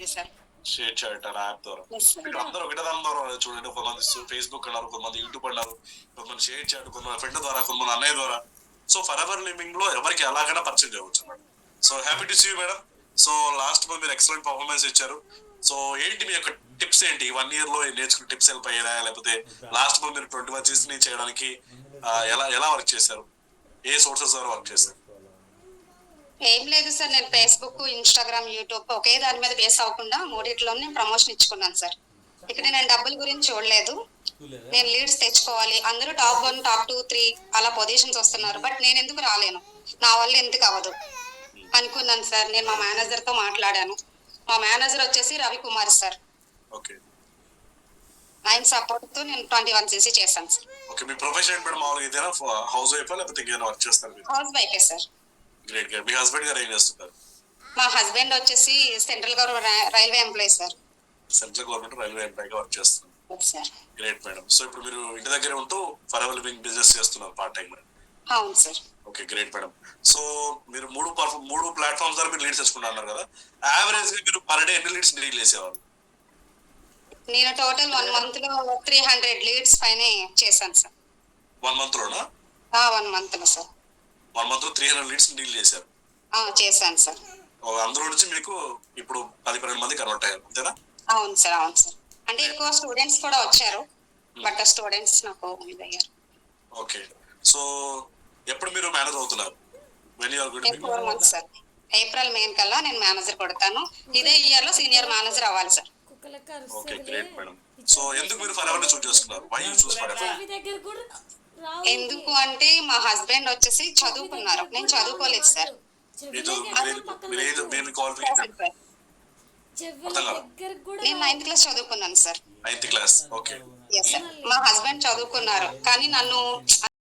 ఇది sir. Share చేయటం app ద్వారా Yes, sir. ఇక్కడ అందరూ ఒకటే దాని ద్వారా చూడండి. కొంతమంది ఫేస్బుక్ అన్నారు, కొంతమంది యూట్యూబ్ అన్నారు, కొంతమంది షేర్ చేయడం, కొంతమంది ఫ్రెండ్ ద్వారా, కొంతమంది అన్నయ్య ద్వారా. సో ఫర్ ఎవర్ లివింగ్ లో ఎవరికి ఎలాగైనా పరిచయం చేయవచ్చు madam. So happy to see you madam. So last month మీరు ఎక్సలెంట్ పర్ఫార్మెన్స్ ఇచ్చారు. సో ఏంటి మీ యొక్క టిప్స్ ఏంటి? 1 year లో నేర్చుకున్న టిప్స్ హెల్ప్ అయ్యారా, లేకపోతే లాస్ట్ మంత్ మీరు 21 years ని చేయడానికి ఎలా ఎలా వర్క్ చేశారు? ఏ సోర్సెస్ ద్వారా వర్క్ చేశారు? ఏం లేదు సార్, నేను ఫేస్బుక్, ఇన్స్టాగ్రామ్, యూట్యూబ్ ఒకే దాని మీద బేస్ అవ్వకుండా మూడిట్లోనే ప్రమోషన్ ఇచ్చుకున్నాను సార్. ఇక్కడ నేను డబ్బుల గురించి చూడలేదు. నేను లీడ్స్ తెచ్చుకోవాలి, అందరూ టాప్ 1, టాప్ 2, 3 అలా పొజిషన్స్ వస్తున్నారు, బట్ నేను ఎందుకు రాలేను, నా వల్ల ఎందుకు అవ్వదు అనుకున్నాను సార్. నేను మా మేనేజర్ తో మాట్లాడాను. మా మేనేజర్ వచ్చేసి రవికుమార్ సార్. ఓకే ఆయన సపోర్ట్ తో నేను 21 cc చేశాను సార్. ఓకే మీ ప్రొఫెషన్ ఏంటి మేడం? మామూలుగా ఇదేనా, హౌస్ వైఫ్ లేకపోతే ఇంకేమైనా వర్క్ చేస్తారు మీరు? హౌస్ వైఫే సార్. Great great. మీ హస్బెండ్ గారు ఏం చేస్తున్నారు? మా హస్బెండ్ వచ్చేసి central government railway employee sir. Central government railway ఎంప్లాయీగా వర్క్ చేస్తున్నారు. Sir great madam. సో ఇప్పుడు మీరు ఇంటి దగ్గర ఉంటూ ఫర్ ఎవర్ లివింగ్ బిజినెస్ చేస్తున్నారు పార్ట్ టైం. అవును sir. Okay great madam. So మీరు మూడు ప్లాట్ఫామ్స్ ద్వారా మీరు లీడ్స్ తెచ్చుకుంటున్నారు కదా, యావరేజ్ గా మీరు పర్ డే ఎన్ని లీడ్స్ డీల్ చేసేవాళ్ళు? నేను టోటల్ 1 month లో 300 లీడ్స్ పైన చేశాను సార్. 1 month లోనా? 1 month లో సార్. 1 month లో 300 లీడ్స్ డీల్ చేశారు. చేశాను సార్. అందులో నుంచి మీకు ఇప్పుడు 10-12 మంది కన్వర్ట్ అయ్యారు, అంతేనా? అవును సార్, అవును సార్. అంటే ఎక్కువ స్టూడెంట్స్ కూడా వచ్చారు, బట్ స్టూడెంట్స్ నాకు ఇదయ్యారు. ఓకే. సో ఎప్పుడు మీరు మేనేజ్ అవుతున్నారు? When you are good? 4 months sir. April May కల్లా నేను మేనేజర్ కొడతాను. ఇదే ఇయర్ లో సీనియర్ మేనేజర్ అవ్వాలి sir. Okay great madam. So ఎందుకు మీరు ఫర్ ఎవర్ చూస్ చేసుకున్నారు? Why you choose forever? ఎందుకు అంటే మా హస్బెండ్ వచ్చేసి చదువుకున్నారు, నేను చదువుకోలేదు సార్. మీ క్వాలిఫికేషన్? నేను 9th క్లాస్ చదువుకున్నాను సార్. 9th class. ఓకే. మా హస్బెండ్ చదువుకున్నారు, కానీ నన్ను